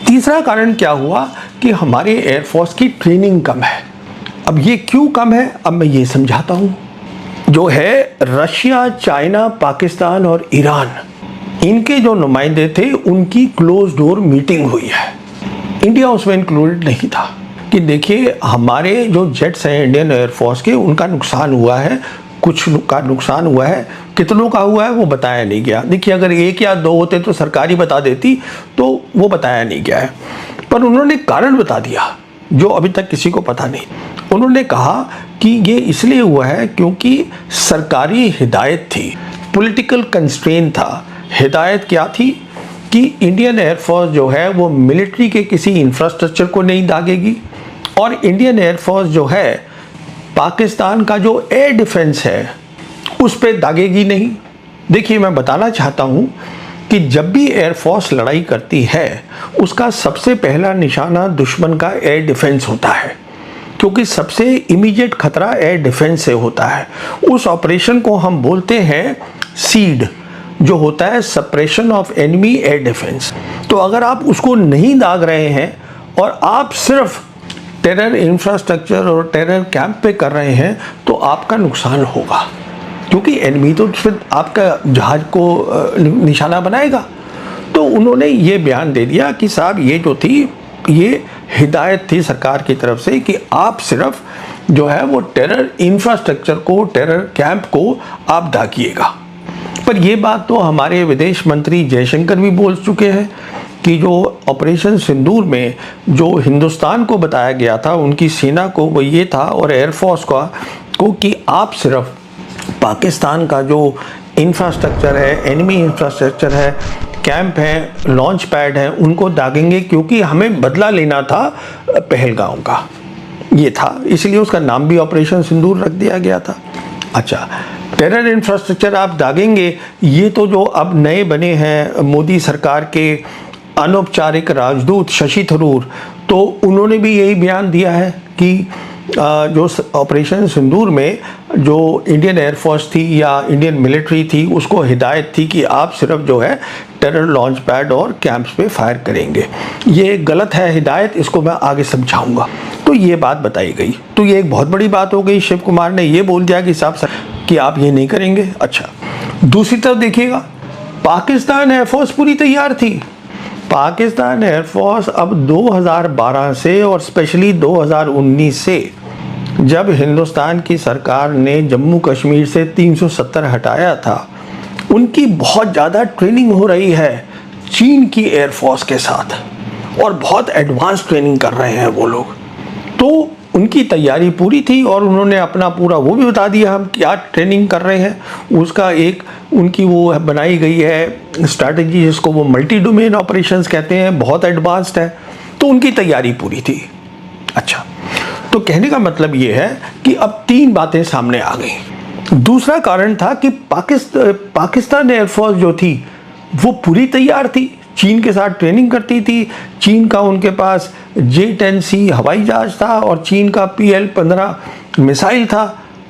तीसरा कारण क्या हुआ कि हमारे एयरफोर्स की ट्रेनिंग कम है। अब ये क्यों कम है, अब मैं ये समझाता हूँ। जो है रशिया, चाइना, पाकिस्तान और ईरान, इनके जो नुमाइंदे थे उनकी क्लोज डोर मीटिंग हुई है। इंडिया उसमें इंक्लूडेड नहीं था कि देखिए हमारे जो जेट्स हैं इंडियन एयरफोर्स के, उनका नुकसान हुआ है, कुछ का नुकसान हुआ है, कितनों का हुआ है वो बताया नहीं गया। देखिए अगर एक या दो होते तो सरकार ही बता देती, तो वो बताया नहीं गया है। पर उन्होंने कारण बता दिया जो अभी तक किसी को पता नहीं। उन्होंने कहा कि ये इसलिए हुआ है क्योंकि सरकारी हिदायत थी, पॉलिटिकल कंस्ट्रेंट था। हिदायत क्या थी कि इंडियन एयरफोर्स जो है वो मिलिट्री के किसी इंफ्रास्ट्रक्चर को नहीं दागेगी, और इंडियन एयरफोर्स जो है पाकिस्तान का जो एयर डिफेंस है उस पर दागेगी नहीं। देखिए मैं बताना चाहता हूँ कि जब भी एयरफोर्स लड़ाई करती है उसका सबसे पहला निशाना दुश्मन का एयर डिफेंस होता है, क्योंकि सबसे इमीडिएट खतरा एयर डिफेंस से होता है। उस ऑपरेशन को हम बोलते हैं सीड, जो होता है suppression of enemy air defence. तो अगर आप उसको नहीं दाग रहे हैं और आप सिर्फ टेरर इंफ्रास्ट्रक्चर और टेरर कैंप पे कर रहे हैं तो आपका नुकसान होगा, क्योंकि एनिमी तो फिर आपका जहाज को निशाना बनाएगा। तो उन्होंने ये बयान दे दिया कि साहब ये जो थी ये हिदायत थी सरकार की तरफ से कि आप सिर्फ जो है वो टेरर इंफ्रास्ट्रक्चर को, टेरर कैंप को आप दागिएगा। पर ये बात तो हमारे विदेश मंत्री जयशंकर भी बोल चुके हैं कि जो ऑपरेशन सिंदूर में जो हिंदुस्तान को बताया गया था, उनकी सेना को वो ये था और एयरफोर्स को कि आप सिर्फ पाकिस्तान का जो इंफ्रास्ट्रक्चर है, एनिमी इंफ्रास्ट्रक्चर है, कैंप है, लॉन्च पैड है, उनको दागेंगे, क्योंकि हमें बदला लेना था पहलगाम का। ये था, इसलिए उसका नाम भी ऑपरेशन सिंदूर रख दिया गया था। अच्छा, टेरर इंफ्रास्ट्रक्चर आप दागेंगे, ये तो जो अब नए बने हैं मोदी सरकार के अनौपचारिक राजदूत शशि थरूर, तो उन्होंने भी यही बयान दिया है कि जो ऑपरेशन सिंदूर में जो इंडियन एयरफोर्स थी या इंडियन मिलिट्री थी उसको हिदायत थी कि आप सिर्फ जो है टेरर लॉन्च पैड और कैंप्स पे फायर करेंगे। ये गलत है हिदायत, इसको मैं आगे समझाऊंगा। तो ये बात बताई गई, तो ये एक बहुत बड़ी बात हो गई। शिव कुमार ने ये बोल दिया कि साहब कि आप ये नहीं करेंगे। अच्छा, दूसरी तरफ देखिएगा, पाकिस्तान एयरफोर्स पूरी तैयार थी। पाकिस्तान एयरफोर्स अब 2012 से और स्पेशली 2019 से जब हिंदुस्तान की सरकार ने जम्मू कश्मीर से 370 हटाया था, उनकी बहुत ज़्यादा ट्रेनिंग हो रही है चीन की एयरफोर्स के साथ, और बहुत एडवांस ट्रेनिंग कर रहे हैं वो लोग। तो उनकी तैयारी पूरी थी और उन्होंने अपना पूरा वो भी बता दिया हम क्या ट्रेनिंग कर रहे हैं। उसका एक उनकी वो बनाई गई है स्ट्रैटेजी, जिसको वो मल्टी डोमेन ऑपरेशंस कहते हैं, बहुत एडवांस्ड है। तो उनकी तैयारी पूरी थी। अच्छा, तो कहने का मतलब ये है कि अब तीन बातें सामने आ गई। दूसरा कारण था कि पाकिस्तान एयरफोर्स जो थी वो पूरी तैयार थी, चीन के साथ ट्रेनिंग करती थी। चीन का उनके पास J-10C हवाई जहाज था और चीन का PL-15 मिसाइल था।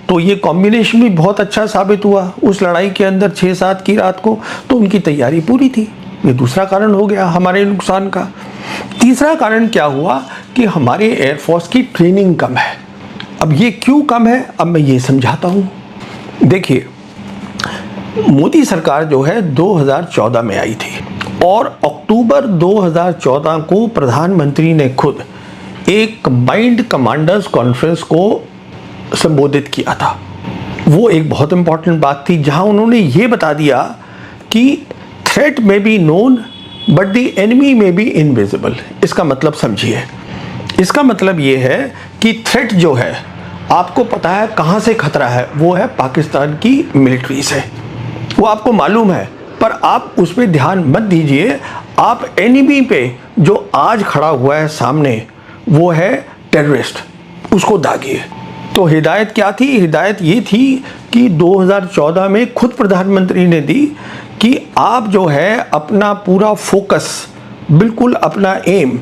तो ये कॉम्बिनेशन भी बहुत अच्छा साबित हुआ उस लड़ाई के अंदर 6-7 की रात को। तो उनकी तैयारी पूरी थी। ये दूसरा कारण हो गया हमारे नुकसान का। तीसरा कारण क्या हुआ कि हमारे एयरफोर्स की ट्रेनिंग कम है। अब ये क्यों कम है, अब मैं ये समझाता हूँ। देखिए, मोदी सरकार जो है 2014 में आई थी और अक्टूबर 2014 को प्रधानमंत्री ने खुद एक कंबाइंड कमांडर्स कॉन्फ्रेंस को संबोधित किया था। वो एक बहुत इंपॉर्टेंट बात थी जहां उन्होंने ये बता दिया कि थ्रेट में be known but the enemy में बी इनविजिबल। इसका मतलब समझिए, इसका मतलब ये है कि थ्रेट जो है आपको पता है कहां से खतरा है, वो है पाकिस्तान की मिलिट्री से, वो आपको मालूम है। पर आप उस पर ध्यान मत दीजिए, आप एनिमी पे जो आज खड़ा हुआ है सामने वो है टेररिस्ट, उसको दागिए। तो हिदायत क्या थी? हिदायत ये थी कि 2014 में खुद प्रधानमंत्री ने दी कि आप जो है अपना पूरा फोकस, बिल्कुल अपना एम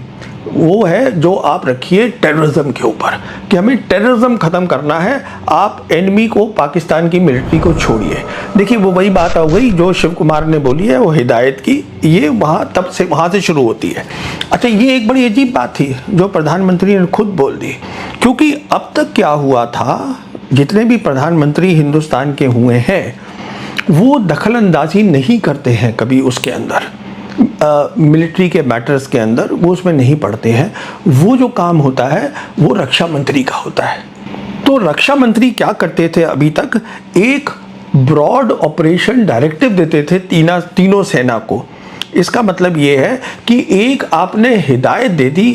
वो है जो आप रखिए टेररिज्म के ऊपर, कि हमें टेररिज्म ख़त्म करना है, आप एनिमी को, पाकिस्तान की मिलिट्री को छोड़िए। देखिए वो वही बात हो गई जो शिव कुमार ने बोली है, वो हिदायत की, ये वहाँ से शुरू होती है। अच्छा, ये एक बड़ी अजीब बात थी जो प्रधानमंत्री ने खुद बोल दी, क्योंकि अब तक क्या हुआ था, जितने भी प्रधानमंत्री हिंदुस्तान के हुए हैं वो दखल अंदाजी नहीं करते हैं कभी उसके अंदर, मिलिट्री के मैटर्स के अंदर वो उसमें नहीं पड़ते हैं। वो जो काम होता है वो रक्षा मंत्री का होता है। तो रक्षा मंत्री क्या करते थे अभी तक, एक ब्रॉड ऑपरेशन डायरेक्टिव देते थे तीनों सेना को। इसका मतलब ये है कि एक आपने हिदायत दे दी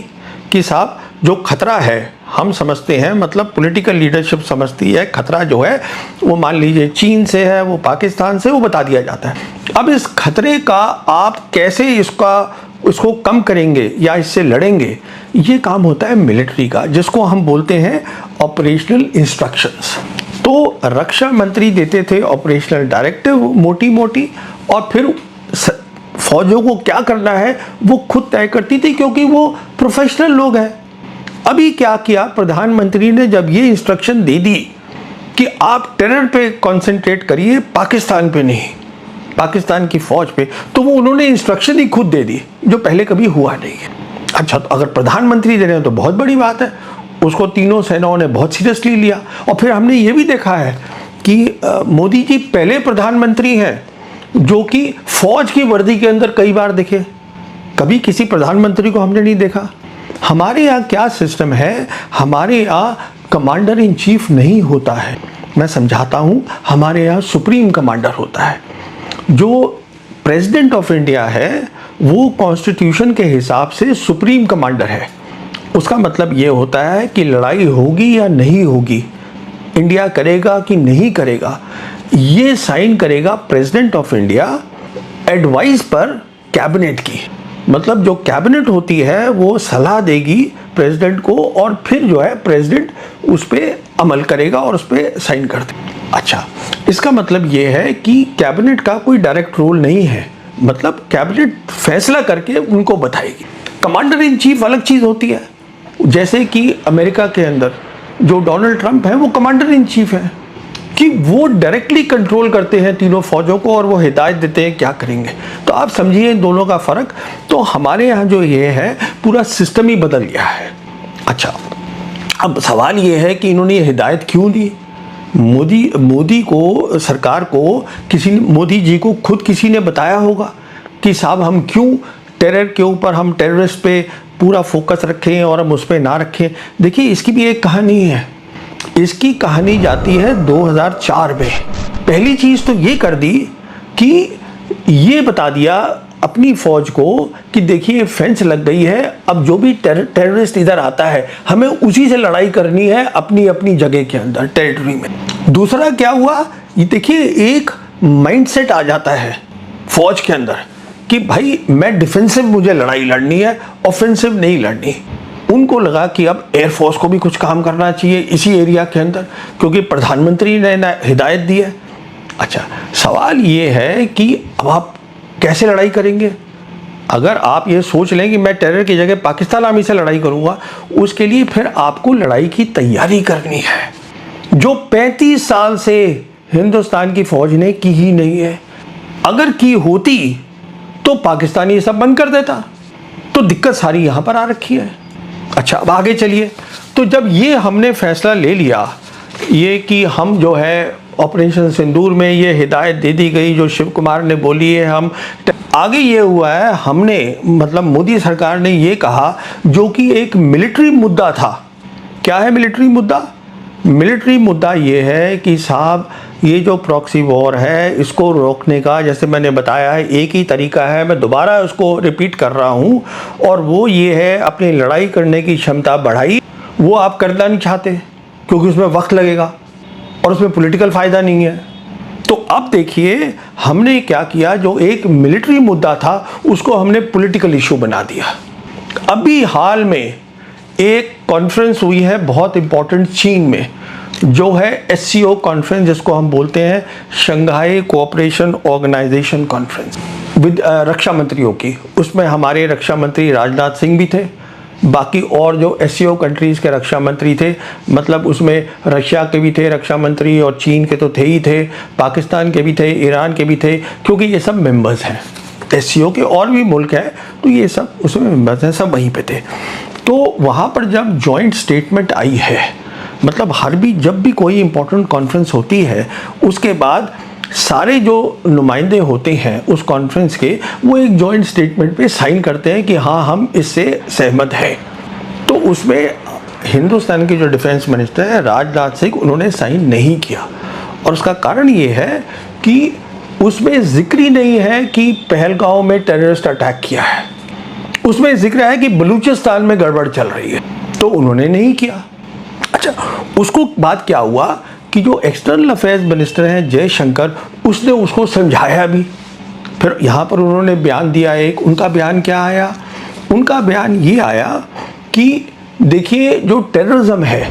कि साहब जो खतरा है हम समझते हैं, मतलब पॉलिटिकल लीडरशिप समझती है खतरा जो है वो मान लीजिए चीन से है, वो पाकिस्तान से, वो बता दिया जाता है। अब इस खतरे का आप कैसे इसको कम करेंगे या इससे लड़ेंगे, ये काम होता है मिलिट्री का, जिसको हम बोलते हैं ऑपरेशनल इंस्ट्रक्शंस। तो रक्षा मंत्री देते थे ऑपरेशनल डायरेक्टिव मोटी मोटी, और फिर फौजों को क्या करना है वो खुद तय करती थी, क्योंकि वो प्रोफेशनल लोग हैं। अभी क्या किया प्रधानमंत्री ने, जब ये इंस्ट्रक्शन दे दी कि आप टेरर पे कंसंट्रेट करिए, पाकिस्तान पे नहीं, पाकिस्तान की फौज पे, तो वो उन्होंने इंस्ट्रक्शन ही खुद दे दी, जो पहले कभी हुआ नहीं है। अच्छा, तो अगर प्रधानमंत्री दे रहे हैं तो बहुत बड़ी बात है, उसको तीनों सेनाओं ने बहुत सीरियसली लिया। और फिर हमने ये भी देखा है कि मोदी जी पहले प्रधानमंत्री हैं जो कि फौज की वर्दी के अंदर कई बार दिखे, कभी किसी प्रधानमंत्री को हमने नहीं देखा। हमारे यहाँ क्या सिस्टम है, हमारे यहाँ कमांडर इन चीफ नहीं होता है, मैं समझाता हूँ। हमारे यहाँ सुप्रीम कमांडर होता है। जो प्रेसिडेंट ऑफ इंडिया है वो कॉन्स्टिट्यूशन के हिसाब से सुप्रीम कमांडर है। उसका मतलब ये होता है कि लड़ाई होगी या नहीं होगी, इंडिया करेगा कि नहीं करेगा, ये साइन करेगा प्रेसिडेंट ऑफ इंडिया एडवाइस पर कैबिनेट की। मतलब जो कैबिनेट होती है वो सलाह देगी प्रेसिडेंट को, और फिर जो है प्रेसिडेंट उस पर अमल करेगा और उस पर साइन कर दे। अच्छा, इसका मतलब ये है कि कैबिनेट का कोई डायरेक्ट रोल नहीं है, मतलब कैबिनेट फैसला करके उनको बताएगी। कमांडर इन चीफ अलग चीज़ होती है, जैसे कि अमेरिका के अंदर जो डोनाल्ड ट्रंप है वो कमांडर इन चीफ है, कि वो डायरेक्टली कंट्रोल करते हैं तीनों फौजों को और वो हिदायत देते हैं क्या करेंगे। तो आप समझिए इन दोनों का फ़र्क। तो हमारे यहाँ जो ये है पूरा सिस्टम ही बदल गया है। अच्छा, अब सवाल ये है कि इन्होंने ये हिदायत क्यों दी। मोदी को, सरकार को मोदी जी को खुद किसी ने बताया होगा कि साहब हम क्यों टेरर के ऊपर, हम टेररिस्ट पे पूरा फोकस रखें और हम उस पर ना रखें। देखिए इसकी भी एक कहानी है, इसकी कहानी जाती है 2004 में। पहली चीज़ तो ये कर दी कि ये बता दिया अपनी फौज को कि देखिए फेंस लग गई है, अब जो भी टेररिस्ट इधर आता है हमें उसी से लड़ाई करनी है अपनी अपनी जगह के अंदर, टेरिटरी में। दूसरा क्या हुआ, ये देखिए एक माइंडसेट आ जाता है फौज के अंदर कि भाई मैं डिफेंसिव, मुझे लड़ाई लड़नी है, ऑफेंसिव नहीं लड़नी। उनको लगा कि अब एयरफोर्स को भी कुछ काम करना चाहिए इसी एरिया के अंदर, क्योंकि प्रधानमंत्री ने हिदायत दी है। अच्छा, सवाल ये है कि अब आप कैसे लड़ाई करेंगे। अगर आप ये सोच लें कि मैं टेरर की जगह पाकिस्तान आर्मी से लड़ाई करूंगा, उसके लिए फिर आपको लड़ाई की तैयारी करनी है, जो 35 साल से हिंदुस्तान की फौज ने की ही नहीं है। अगर की होती तो पाकिस्तान ये सब बंद कर देता। तो दिक्कत सारी यहाँ पर आ रखी है। अच्छा, अब आगे चलिए। तो जब ये हमने फैसला ले लिया ये कि हम जो है ऑपरेशन सिंदूर में ये हिदायत दे दी गई जो शिव कुमार ने बोली है, हम आगे ये हुआ है, हमने मतलब मोदी सरकार ने ये कहा जो कि एक मिलिट्री मुद्दा था। क्या है मिलिट्री मुद्दा? मिलिट्री मुद्दा ये है कि साहब ये जो प्रॉक्सी वॉर है इसको रोकने का, जैसे मैंने बताया है, एक ही तरीका है, मैं दोबारा उसको रिपीट कर रहा हूँ, और वो ये है अपनी लड़ाई करने की क्षमता बढ़ाई। वो आप करना नहीं चाहते क्योंकि उसमें वक्त लगेगा और उसमें पॉलिटिकल फ़ायदा नहीं है। तो अब देखिए हमने क्या किया, जो एक मिलिट्री मुद्दा था उसको हमने पॉलिटिकल इशू बना दिया। अभी हाल में एक कॉन्फ्रेंस हुई है बहुत इंपॉर्टेंट चीन में, जो है SCO कॉन्फ्रेंस, जिसको हम बोलते हैं Shanghai Cooperation Organisation conference, with रक्षा मंत्रियों की। उसमें हमारे रक्षा मंत्री राजनाथ सिंह भी थे, बाकी और जो एससीओ कंट्रीज़ के रक्षा मंत्री थे, मतलब उसमें रशिया के भी थे रक्षा मंत्री और चीन के तो थे ही थे, पाकिस्तान के भी थे, ईरान के भी थे, क्योंकि ये सब मेंबर्स हैं एससीओ के। और भी मुल्क हैं तो ये सब उसमें मेंबर्स हैं, सब वहीं पे थे। तो वहाँ पर जब जॉइंट स्टेटमेंट आई है, मतलब जब भी कोई इम्पोर्टेंट कॉन्फ्रेंस होती है, उसके बाद सारे जो नुमाइंदे होते हैं उस कॉन्फ्रेंस के, वो एक जॉइंट स्टेटमेंट पे साइन करते हैं कि हाँ हम इससे सहमत हैं। तो उसमें हिंदुस्तान के जो डिफेंस मिनिस्टर है राजनाथ सिंह, उन्होंने साइन नहीं किया। और उसका कारण ये है कि उसमें जिक्र ही नहीं है कि पहलगांव में टेररिस्ट अटैक किया है, उसमें जिक्र है कि बलूचिस्तान में गड़बड़ चल रही है, तो उन्होंने नहीं किया। अच्छा, उसको बाद क्या हुआ कि जो एक्सटर्नल अफेयर्स मिनिस्टर हैं जयशंकर, उसने उसको समझाया भी। फिर यहाँ पर उन्होंने बयान दिया एक, उनका बयान क्या आया? उनका बयान ये आया कि देखिए जो टेररिज्म है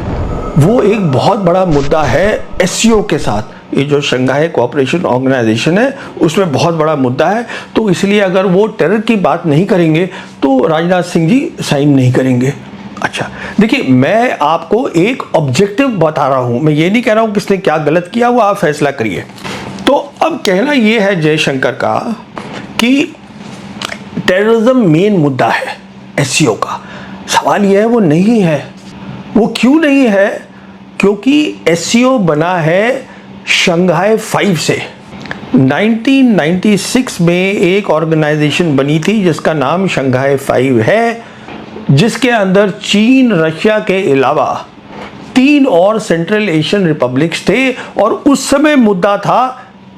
वो एक बहुत बड़ा मुद्दा है एससीओ के साथ, ये जो शंघाई कोऑपरेशन ऑर्गेनाइजेशन है उसमें बहुत बड़ा मुद्दा है। तो इसलिए अगर वो टेरर की बात नहीं करेंगे तो राजनाथ सिंह जी साइन नहीं करेंगे। अच्छा, देखिए मैं आपको एक ऑब्जेक्टिव बता रहा हूं, मैं ये नहीं कह रहा हूं किसने क्या गलत किया, वो आप फैसला करिए। तो अब कहना ये है जयशंकर का कि टेररिज्म मेन मुद्दा है एससीओ का। सवाल यह है वो नहीं है। वो क्यों नहीं है? क्योंकि एससीओ बना है शंघाई 5 से। 1996 में एक ऑर्गेनाइजेशन बनी थी जिसका नाम शंघाई 5 है, जिसके अंदर चीन, रशिया के अलावा 3 और सेंट्रल एशियन रिपब्लिक्स थे। और उस समय मुद्दा था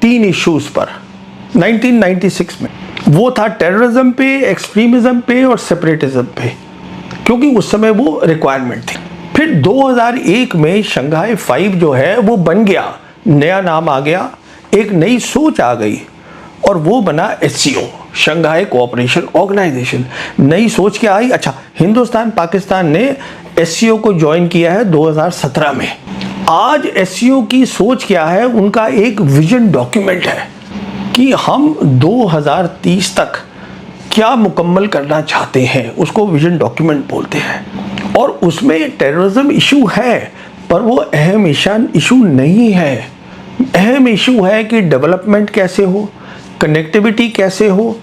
3 इश्यूज पर 1996 में। वो था टेररिज्म पे, एक्सट्रीमिज्म पे और सेपरेटिज्म पे, क्योंकि उस समय वो रिक्वायरमेंट थी। फिर 2001 में शंघाई 5 जो है वो बन गया, नया नाम आ गया, एक नई सोच आ गई और वो बना एससीओ, शंघाई कोऑपरेशन ऑर्गेनाइजेशन। नई सोच क्या आई? अच्छा, हिंदुस्तान पाकिस्तान ने एससीओ को ज्वाइन किया है 2017 में। आज एससीओ की सोच क्या है? उनका एक विजन डॉक्यूमेंट है कि हम 2030 तक क्या मुकम्मल करना चाहते हैं, उसको विजन डॉक्यूमेंट बोलते हैं। और उसमें टेररिज्म इशू है, पर वो अहम इशू नहीं है। अहम इशू है कि डेवलपमेंट कैसे हो, कनेक्टिविटी कैसे हो,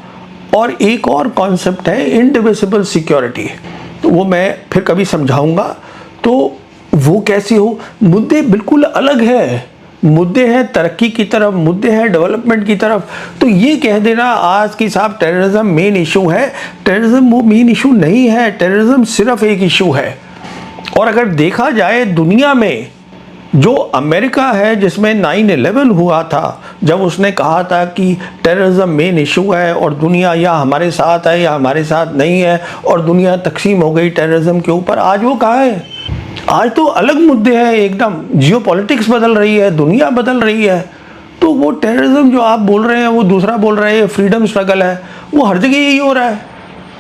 और एक और कॉन्सेप्ट है इंडिविजिबल सिक्योरिटी। तो वो मैं फिर कभी समझाऊंगा। तो वो कैसे हो, मुद्दे बिल्कुल अलग है। मुद्दे हैं तरक्की की तरफ, मुद्दे हैं डेवलपमेंट की तरफ। तो ये कह देना आज की साहब टेररिज्म मेन इशू है, टेररिज्म वो मेन इशू नहीं है। टेररिज्म सिर्फ एक इशू है। और अगर देखा जाए दुनिया में, जो अमेरिका है जिसमें 9/11 हुआ था, जब उसने कहा था कि टेररिज्म मेन इशू है और दुनिया या हमारे साथ है या हमारे साथ नहीं है, और दुनिया तकसीम हो गई टेररिज्म के ऊपर, आज वो कहाँ है? आज तो अलग मुद्दे हैं एकदम। जियोपॉलिटिक्स बदल रही है, दुनिया बदल रही है। तो वो टेररिज्म जो आप बोल रहे हैं वो दूसरा बोल रहे हैं, फ्रीडम स्ट्रगल है, वो हर जगह यही हो रहा है।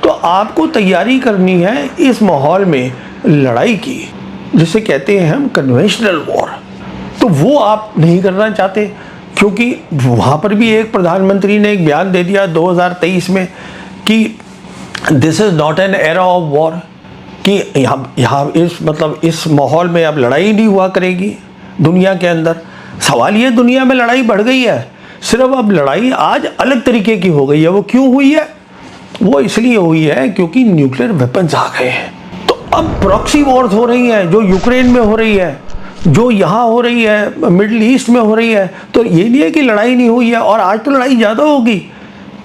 तो आपको तैयारी करनी है इस माहौल में लड़ाई की, जिसे कहते हैं हम कन्वेंशनल वॉर। तो वो आप नहीं करना चाहते, क्योंकि वहाँ पर भी एक प्रधानमंत्री ने एक बयान दे दिया 2023 में कि this is not an era of war, कि यहाँ इस माहौल में अब लड़ाई नहीं हुआ करेगी दुनिया के अंदर। सवाल ये, दुनिया में लड़ाई बढ़ गई है, सिर्फ अब लड़ाई आज अलग तरीके की हो गई है। वो क्यों हुई है? वो इसलिए हुई है क्योंकि न्यूक्लियर वेपन्स आ गए हैं। तो अब प्रॉक्सी वॉर्स हो रही हैं, जो यूक्रेन में हो रही है, जो यहाँ हो रही है, मिडिल ईस्ट में हो रही है। तो ये नहीं है कि लड़ाई नहीं हुई है, और आज तो लड़ाई ज़्यादा होगी,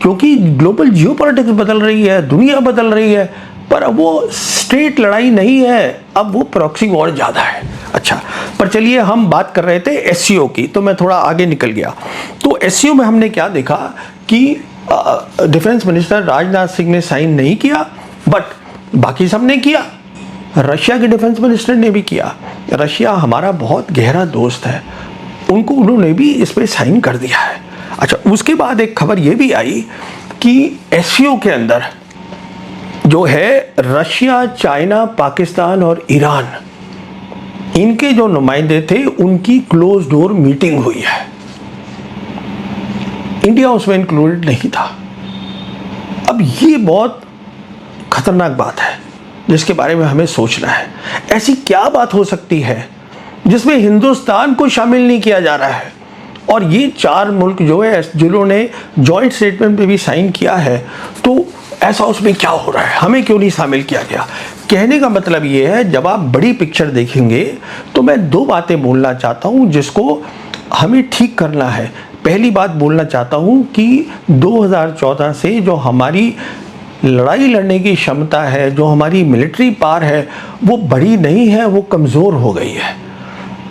क्योंकि ग्लोबल जियोपॉलिटिक्स बदल रही है, दुनिया बदल रही है। पर अब वो स्ट्रेट लड़ाई नहीं है, अब वो प्रॉक्सी वॉर ज़्यादा है। अच्छा, पर चलिए हम बात कर रहे थे एससीओ की, तो मैं थोड़ा आगे निकल गया। तो एससीओ में हमने क्या देखा कि डिफेंस मिनिस्टर राजनाथ सिंह ने साइन नहीं किया, बट बाकी सब ने किया। रशिया के डिफेंस मिनिस्टर ने भी किया। रशिया हमारा बहुत गहरा दोस्त है, उन्होंने भी इस पर साइन कर दिया है। अच्छा, उसके बाद एक खबर ये भी आई कि एससीओ के अंदर जो है रशिया, चाइना, पाकिस्तान और ईरान, इनके जो नुमाइंदे थे उनकी क्लोज डोर मीटिंग हुई है। इंडिया उसमें इंक्लूडेड नहीं था। अब ये बहुत खतरनाक बात है। जिसके बारे में हमें सोचना है। ऐसी क्या बात हो सकती है जिसमें हिंदुस्तान को शामिल नहीं किया जा रहा है? और ये 4 मुल्क जो है जिन्होंने जॉइंट स्टेटमेंट पे भी साइन किया है, तो ऐसा उसमें क्या हो रहा है, हमें क्यों नहीं शामिल किया गया? कहने का मतलब ये है, जब आप बड़ी पिक्चर देखेंगे तो मैं 2 बातें बोलना चाहता हूँ जिसको हमें ठीक करना है। पहली बात बोलना चाहता हूँ कि 2014 से जो हमारी लड़ाई लड़ने की क्षमता है, जो हमारी मिलिट्री पावर है, वो बढ़ी नहीं है, वो कमज़ोर हो गई है,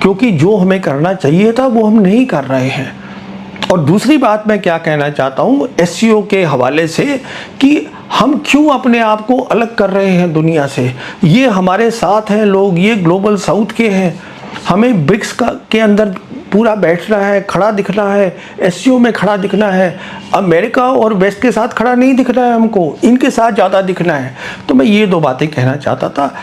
क्योंकि जो हमें करना चाहिए था वो हम नहीं कर रहे हैं। और दूसरी बात मैं क्या कहना चाहता हूँ एससीओ के हवाले से, कि हम क्यों अपने आप को अलग कर रहे हैं दुनिया से। ये हमारे साथ हैं लोग, ये ग्लोबल साउथ के हैं, हमें ब्रिक्स के अंदर पूरा बैठना है, खड़ा दिखना है, एससीओ में खड़ा दिखना है। अमेरिका और वेस्ट के साथ खड़ा नहीं दिखना है हमको, इनके साथ ज़्यादा दिखना है। तो मैं ये 2 बातें कहना चाहता था।